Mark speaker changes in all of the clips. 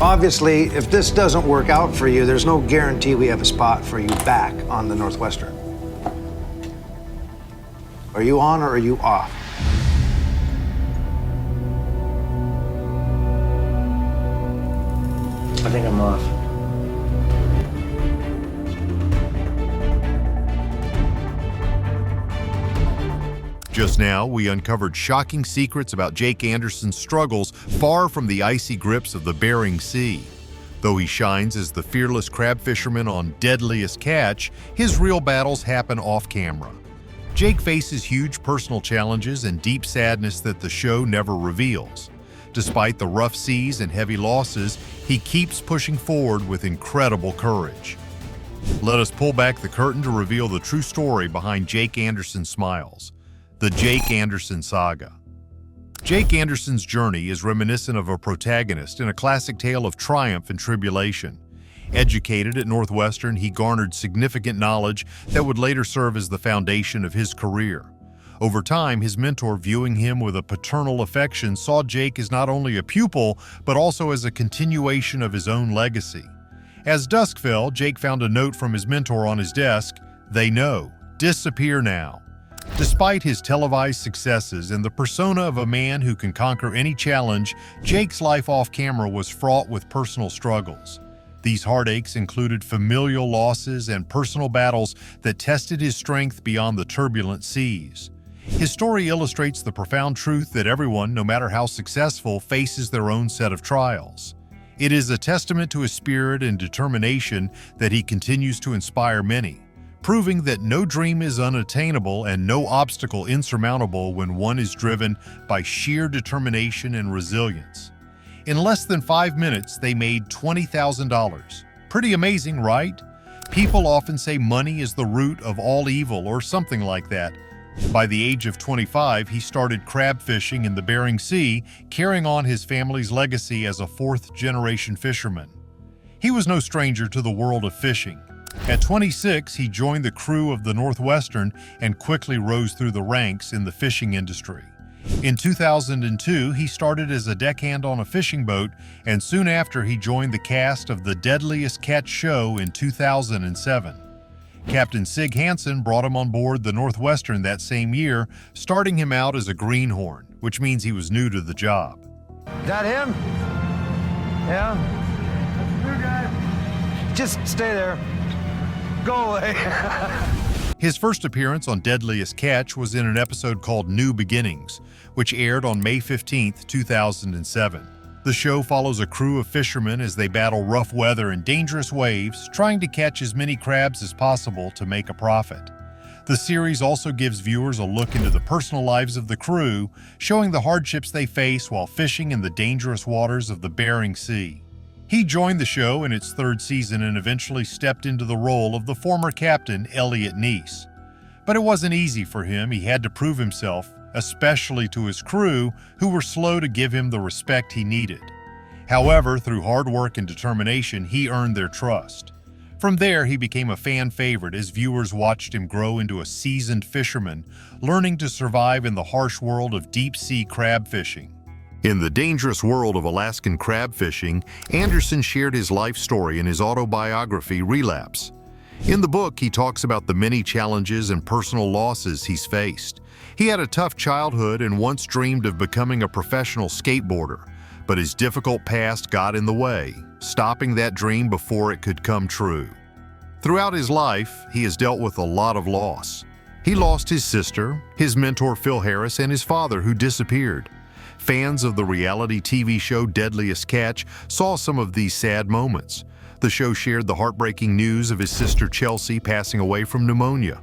Speaker 1: Obviously, if this doesn't work out for you, there's no guarantee we have a spot for you back on the Northwestern. Are you on or are you off?
Speaker 2: I think I'm off.
Speaker 3: Just now, we uncovered shocking secrets about Jake Anderson's struggles far from the icy grips of the Bering Sea. Though he shines as the fearless crab fisherman on Deadliest Catch, his real battles happen off-camera. Jake faces huge personal challenges and deep sadness that the show never reveals. Despite the rough seas and heavy losses, he keeps pushing forward with incredible courage. Let us pull back the curtain to reveal the true story behind Jake Anderson's smiles. The Jake Anderson Saga. Jake Anderson's journey is reminiscent of a protagonist in a classic tale of triumph and tribulation. Educated at Northwestern, he garnered significant knowledge that would later serve as the foundation of his career. Over time, his mentor, viewing him with a paternal affection, saw Jake as not only a pupil, but also as a continuation of his own legacy. As dusk fell, Jake found a note from his mentor on his desk. "They know. Disappear now." Despite his televised successes and the persona of a man who can conquer any challenge, Jake's life off-camera was fraught with personal struggles. These heartaches included familial losses and personal battles that tested his strength beyond the turbulent seas. His story illustrates the profound truth that everyone, no matter how successful, faces their own set of trials. It is a testament to his spirit and determination that he continues to inspire many, proving that no dream is unattainable and no obstacle insurmountable when one is driven by sheer determination and resilience. In less than 5 minutes, they made $20,000. Pretty amazing, right? People often say money is the root of all evil or something like that. By the age of 25, he started crab fishing in the Bering Sea, carrying on his family's legacy as a fourth-generation fisherman. He was no stranger to the world of fishing. At 26, he joined the crew of the Northwestern and quickly rose through the ranks in the fishing industry. In 2002, he started as a deckhand on a fishing boat, and soon after he joined the cast of the Deadliest Catch show in 2007. Captain Sig Hansen brought him on board the Northwestern that same year, starting him out as a greenhorn, which means he was new to the job.
Speaker 1: That him? Yeah? New guy. Just stay there. Go away.
Speaker 3: His first appearance on Deadliest Catch was in an episode called New Beginnings, which aired on May 15, 2007. The show follows a crew of fishermen as they battle rough weather and dangerous waves, trying to catch as many crabs as possible to make a profit. The series also gives viewers a look into the personal lives of the crew, showing the hardships they face while fishing in the dangerous waters of the Bering Sea. He joined the show in its third season and eventually stepped into the role of the former captain, Elliot Neese. But it wasn't easy for him. He had to prove himself, especially to his crew, who were slow to give him the respect he needed. However, through hard work and determination, he earned their trust. From there, he became a fan favorite as viewers watched him grow into a seasoned fisherman, learning to survive in the harsh world of deep-sea crab fishing. In the dangerous world of Alaskan crab fishing, Anderson shared his life story in his autobiography, Relapse. In the book, he talks about the many challenges and personal losses he's faced. He had a tough childhood and once dreamed of becoming a professional skateboarder, but his difficult past got in the way, stopping that dream before it could come true. Throughout his life, he has dealt with a lot of loss. He lost his sister, his mentor Phil Harris, and his father, who disappeared. Fans of the reality TV show Deadliest Catch saw some of these sad moments. The show shared the heartbreaking news of his sister Chelsea passing away from pneumonia.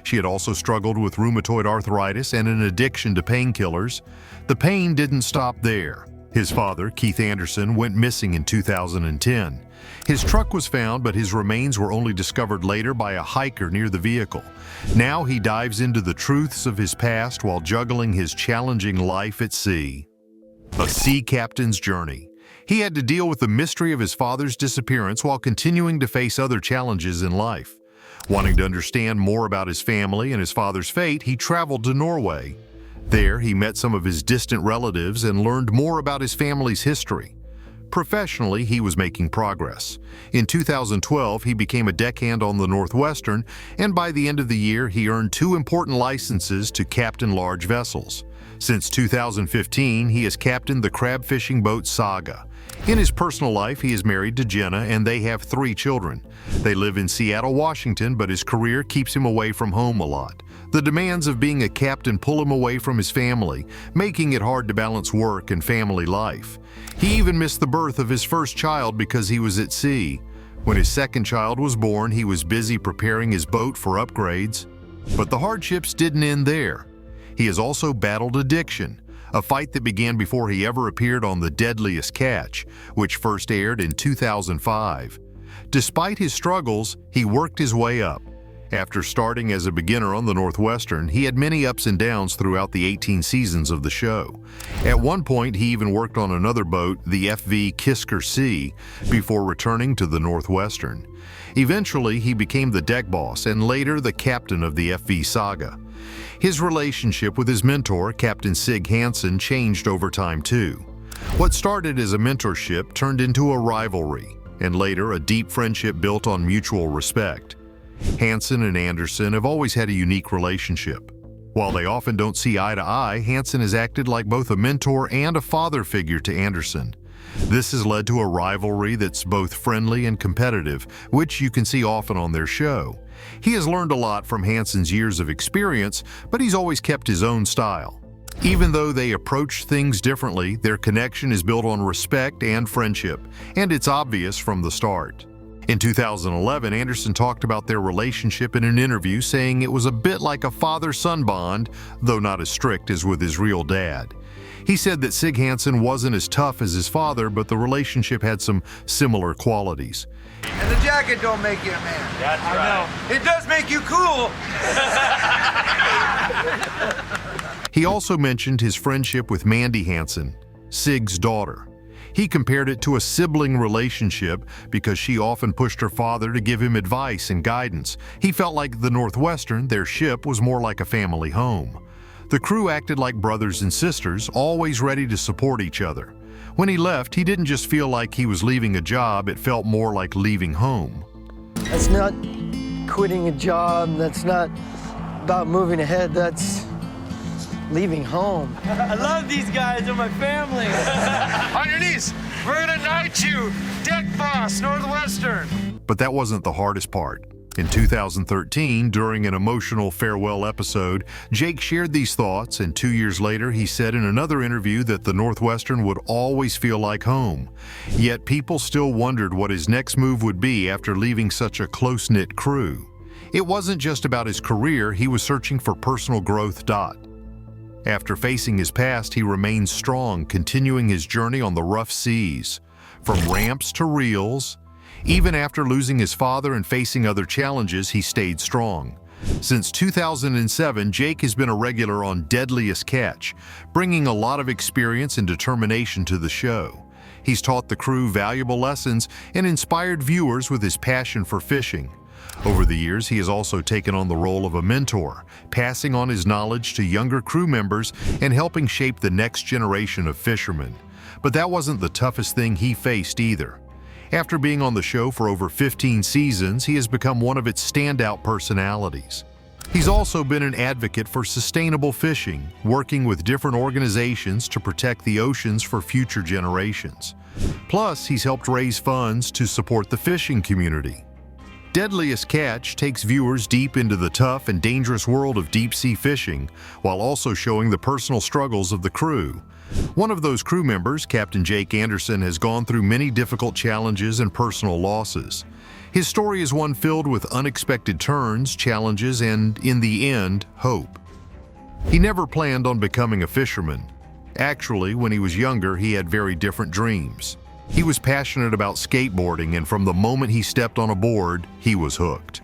Speaker 3: She had also struggled with rheumatoid arthritis and an addiction to painkillers. The pain didn't stop there. His father, Keith Anderson, went missing in 2010. His truck was found, but his remains were only discovered later by a hiker near the vehicle. Now he dives into the truths of his past while juggling his challenging life at sea. A sea captain's journey. He had to deal with the mystery of his father's disappearance while continuing to face other challenges in life. Wanting to understand more about his family and his father's fate, he traveled to Norway. There, he met some of his distant relatives and learned more about his family's history. Professionally, he was making progress. In 2012, he became a deckhand on the Northwestern, and by the end of the year, he earned 2 important licenses to captain large vessels. Since 2015, he has captained the crab fishing boat Saga. In his personal life, he is married to Jenna, and they have 3 children. They live in Seattle, Washington, but his career keeps him away from home a lot. The demands of being a captain pull him away from his family, making it hard to balance work and family life. He even missed the birth of his first child because he was at sea. When his second child was born, he was busy preparing his boat for upgrades. But the hardships didn't end there. He has also battled addiction, a fight that began before he ever appeared on the Deadliest Catch, which first aired in 2005. Despite his struggles, he worked his way up. After starting as a beginner on the Northwestern, he had many ups and downs throughout the 18 seasons of the show. At one point, he even worked on another boat, the FV Bering Sea, before returning to the Northwestern. Eventually, he became the deck boss and later the captain of the FV Saga. His relationship with his mentor, Captain Sig Hansen, changed over time too. What started as a mentorship turned into a rivalry, and later a deep friendship built on mutual respect. Hansen and Anderson have always had a unique relationship. While they often don't see eye to eye, Hansen has acted like both a mentor and a father figure to Anderson. This has led to a rivalry that's both friendly and competitive, which you can see often on their show. He has learned a lot from Hansen's years of experience, but he's always kept his own style. Even though they approach things differently, their connection is built on respect and friendship, and it's obvious from the start. In 2011, Anderson talked about their relationship in an interview, saying it was a bit like a father-son bond, though not as strict as with his real dad. He said that Sig Hansen wasn't as tough as his father, but the relationship had some similar qualities.
Speaker 1: And the jacket don't make you a man.
Speaker 2: That's right.
Speaker 1: I know. It does make you cool.
Speaker 3: He also mentioned his friendship with Mandy Hansen, Sig's daughter. He compared it to a sibling relationship because she often pushed her father to give him advice and guidance. He felt like the Northwestern, their ship, was more like a family home. The crew acted like brothers and sisters, always ready to support each other. When he left, he didn't just feel like he was leaving a job, it felt more like leaving home.
Speaker 4: That's not quitting a job, that's not about moving ahead, that's leaving home.
Speaker 2: I love these guys, they're my family.
Speaker 1: On your knees. We're gonna knight you, deck boss, Northwestern.
Speaker 3: But that wasn't the hardest part. In 2013, during an emotional farewell episode, Jake shared these thoughts, and 2 years later, he said in another interview that the Northwestern would always feel like home. Yet people still wondered what his next move would be after leaving such a close-knit crew. It wasn't just about his career, he was searching for personal growth. After facing his past, he remained strong, continuing his journey on the rough seas. From ramps to reels, even after losing his father and facing other challenges, he stayed strong. Since 2007, Jake has been a regular on Deadliest Catch, bringing a lot of experience and determination to the show. He's taught the crew valuable lessons and inspired viewers with his passion for fishing. Over the years, he has also taken on the role of a mentor, passing on his knowledge to younger crew members and helping shape the next generation of fishermen. But that wasn't the toughest thing he faced either. After being on the show for over 15 seasons, he has become one of its standout personalities. He's also been an advocate for sustainable fishing, working with different organizations to protect the oceans for future generations. Plus, he's helped raise funds to support the fishing community. Deadliest Catch takes viewers deep into the tough and dangerous world of deep-sea fishing, while also showing the personal struggles of the crew. One of those crew members, Captain Jake Anderson, has gone through many difficult challenges and personal losses. His story is one filled with unexpected turns, challenges, and, in the end, hope. He never planned on becoming a fisherman. Actually, when he was younger, he had very different dreams. He was passionate about skateboarding, and from the moment he stepped on a board, he was hooked.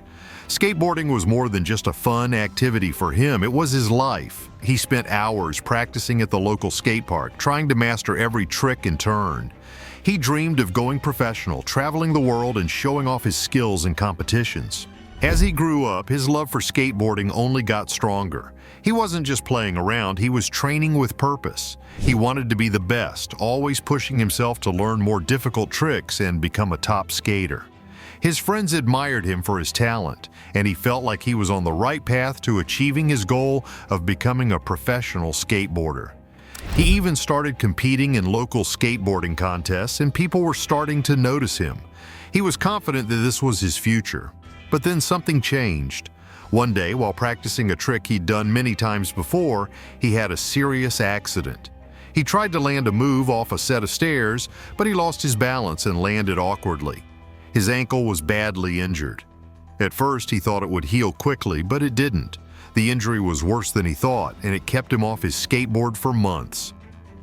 Speaker 3: Skateboarding was more than just a fun activity for him, it was his life. He spent hours practicing at the local skate park, trying to master every trick and turn. He dreamed of going professional, traveling the world, and showing off his skills in competitions. As he grew up, his love for skateboarding only got stronger. He wasn't just playing around, he was training with purpose. He wanted to be the best, always pushing himself to learn more difficult tricks and become a top skater. His friends admired him for his talent, and he felt like he was on the right path to achieving his goal of becoming a professional skateboarder. He even started competing in local skateboarding contests, and people were starting to notice him. He was confident that this was his future. But then something changed. One day, while practicing a trick he'd done many times before, he had a serious accident. He tried to land a move off a set of stairs, but he lost his balance and landed awkwardly. His ankle was badly injured. At first, he thought it would heal quickly, but it didn't. The injury was worse than he thought, and it kept him off his skateboard for months.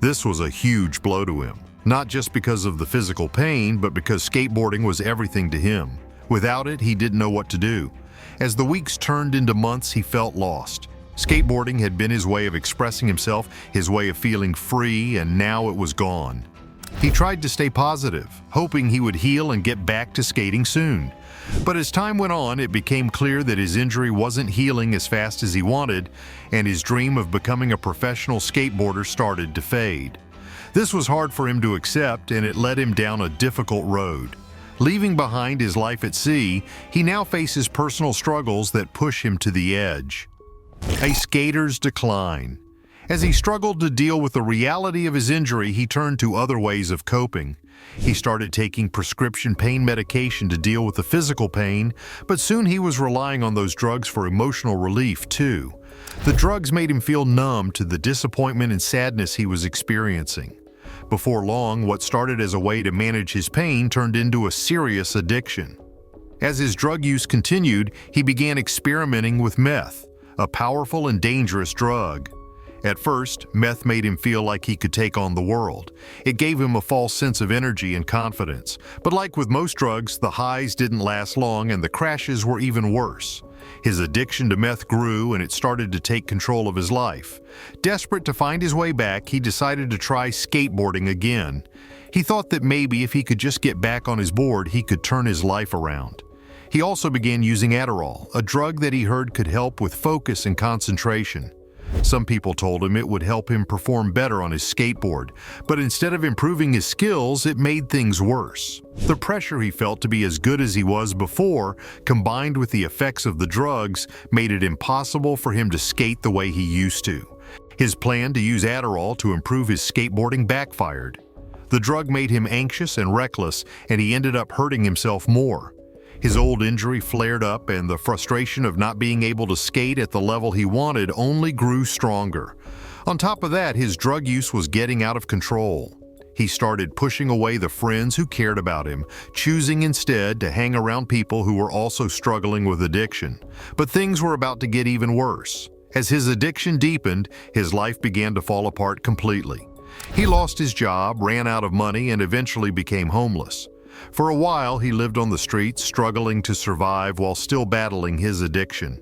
Speaker 3: This was a huge blow to him, not just because of the physical pain, but because skateboarding was everything to him. Without it, he didn't know what to do. As the weeks turned into months, he felt lost. Skateboarding had been his way of expressing himself, his way of feeling free, and now it was gone. He tried to stay positive, hoping he would heal and get back to skating soon. But as time went on, it became clear that his injury wasn't healing as fast as he wanted, and his dream of becoming a professional skateboarder started to fade. This was hard for him to accept, and it led him down a difficult road. Leaving behind his life at sea, he now faces personal struggles that push him to the edge. A skater's decline. As he struggled to deal with the reality of his injury, he turned to other ways of coping. He started taking prescription pain medication to deal with the physical pain, but soon he was relying on those drugs for emotional relief too. The drugs made him feel numb to the disappointment and sadness he was experiencing. Before long, what started as a way to manage his pain turned into a serious addiction. As his drug use continued, he began experimenting with meth, a powerful and dangerous drug. At first, meth made him feel like he could take on the world. It gave him a false sense of energy and confidence. But like with most drugs, the highs didn't last long and the crashes were even worse. His addiction to meth grew and it started to take control of his life. Desperate to find his way back, he decided to try skateboarding again. He thought that maybe if he could just get back on his board, he could turn his life around. He also began using Adderall, a drug that he heard could help with focus and concentration. Some people told him it would help him perform better on his skateboard, but instead of improving his skills, it made things worse. The pressure he felt to be as good as he was before, combined with the effects of the drugs, made it impossible for him to skate the way he used to. His plan to use Adderall to improve his skateboarding backfired. The drug made him anxious and reckless, and he ended up hurting himself more. His old injury flared up, and the frustration of not being able to skate at the level he wanted only grew stronger. On top of that, his drug use was getting out of control. He started pushing away the friends who cared about him, choosing instead to hang around people who were also struggling with addiction. But things were about to get even worse. As his addiction deepened, his life began to fall apart completely. He lost his job, ran out of money, and eventually became homeless. For a while, he lived on the streets, struggling to survive while still battling his addiction.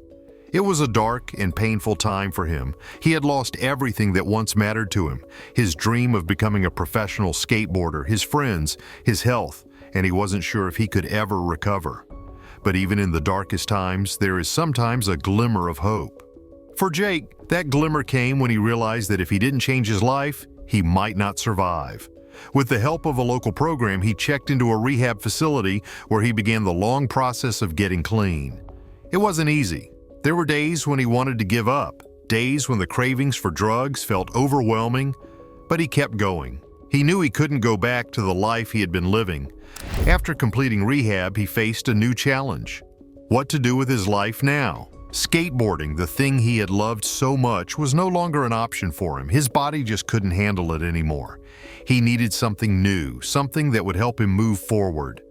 Speaker 3: It was a dark and painful time for him. He had lost everything that once mattered to him: his dream of becoming a professional skateboarder, his friends, his health, and he wasn't sure if he could ever recover. But even in the darkest times, there is sometimes a glimmer of hope. For Jake, that glimmer came when he realized that if he didn't change his life, he might not survive. With the help of a local program, he checked into a rehab facility where he began the long process of getting clean. It wasn't easy. There were days when he wanted to give up, days when the cravings for drugs felt overwhelming, but he kept going. He knew he couldn't go back to the life he had been living. After completing rehab, he faced a new challenge. What to do with his life now? Skateboarding, the thing he had loved so much, was no longer an option for him. His body just couldn't handle it anymore. He needed something new, something that would help him move forward.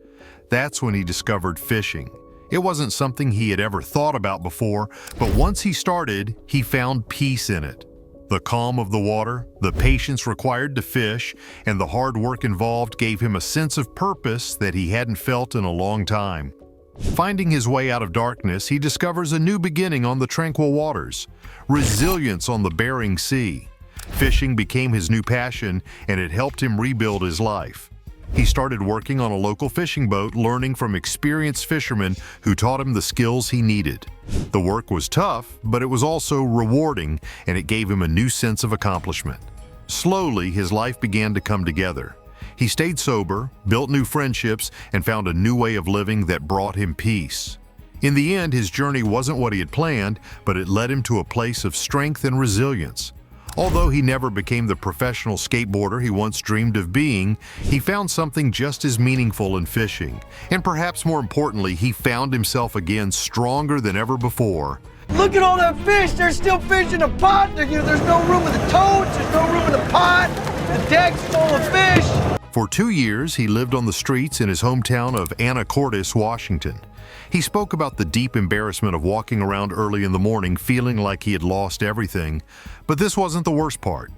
Speaker 3: That's when he discovered fishing. It wasn't something he had ever thought about before, but once he started, he found peace in it. The calm of the water, the patience required to fish, and the hard work involved gave him a sense of purpose that he hadn't felt in a long time. Finding his way out of darkness, he discovers a new beginning on the tranquil waters, resilience on the Bering Sea. Fishing became his new passion, and it helped him rebuild his life. He started working on a local fishing boat, learning from experienced fishermen who taught him the skills he needed. The work was tough, but it was also rewarding, and it gave him a new sense of accomplishment. Slowly, his life began to come together. He stayed sober, built new friendships, and found a new way of living that brought him peace. In the end, his journey wasn't what he had planned, but it led him to a place of strength and resilience. Although he never became the professional skateboarder he once dreamed of being, he found something just as meaningful in fishing. And perhaps more importantly, he found himself again stronger than ever before.
Speaker 4: Look at all that fish. There's still fish in the pot. There's no room in the totes. There's no room in the pot. The deck's full of fish.
Speaker 3: For 2 years, he lived on the streets in his hometown of Anacortes, Washington. He spoke about the deep embarrassment of walking around early in the morning feeling like he had lost everything. But this wasn't the worst part.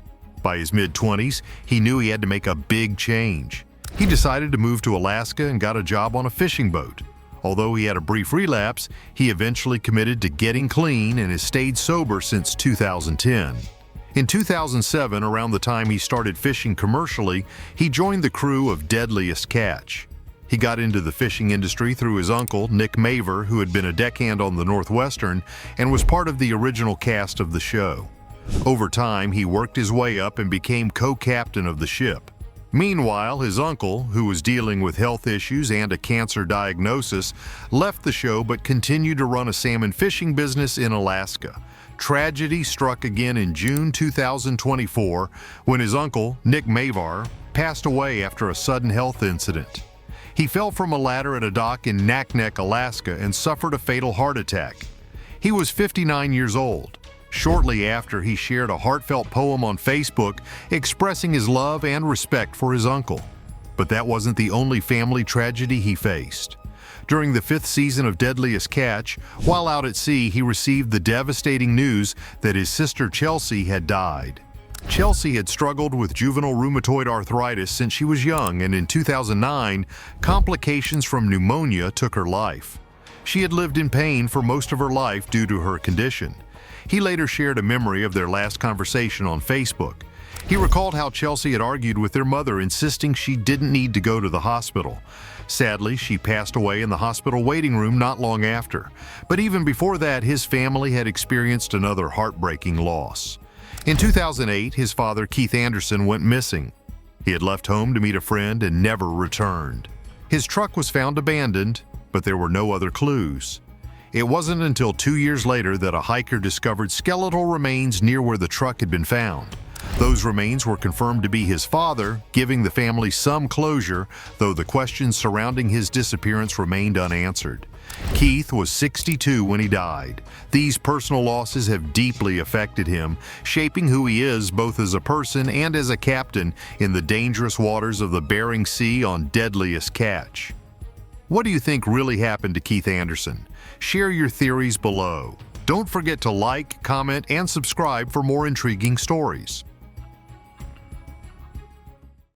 Speaker 3: By his mid-20s, he knew he had to make a big change. He decided to move to Alaska and got a job on a fishing boat. Although he had a brief relapse, he eventually committed to getting clean and has stayed sober since 2010. In 2007, around the time he started fishing commercially, he joined the crew of Deadliest Catch. He got into the fishing industry through his uncle, Nick Maver, who had been a deckhand on the Northwestern and was part of the original cast of the show. Over time, he worked his way up and became co-captain of the ship. Meanwhile, his uncle, who was dealing with health issues and a cancer diagnosis, left the show but continued to run a salmon fishing business in Alaska. Tragedy struck again in June 2024 when his uncle, Nick Mavar, passed away after a sudden health incident. He fell from a ladder at a dock in Naknek, Alaska, and suffered a fatal heart attack. He was 59 years old. Shortly after, he shared a heartfelt poem on Facebook expressing his love and respect for his uncle. But that wasn't the only family tragedy he faced. During the 5th season of Deadliest Catch, while out at sea, he received the devastating news that his sister Chelsea had died. Chelsea had struggled with juvenile rheumatoid arthritis since she was young, and in 2009, complications from pneumonia took her life. She had lived in pain for most of her life due to her condition. He later shared a memory of their last conversation on Facebook. He recalled how Chelsea had argued with their mother, insisting she didn't need to go to the hospital. Sadly, she passed away in the hospital waiting room not long after. But even before that, his family had experienced another heartbreaking loss. In 2008, his father, Keith Anderson, went missing. He had left home to meet a friend and never returned. His truck was found abandoned, but there were no other clues. It wasn't until 2 years later that a hiker discovered skeletal remains near where the truck had been found. Those remains were confirmed to be his father, giving the family some closure, though the questions surrounding his disappearance remained unanswered. Keith was 62 when he died. These personal losses have deeply affected him, shaping who he is both as a person and as a captain in the dangerous waters of the Bering Sea on Deadliest Catch. What do you think really happened to Keith Anderson? Share your theories below. Don't forget to like, comment, and subscribe for more intriguing stories.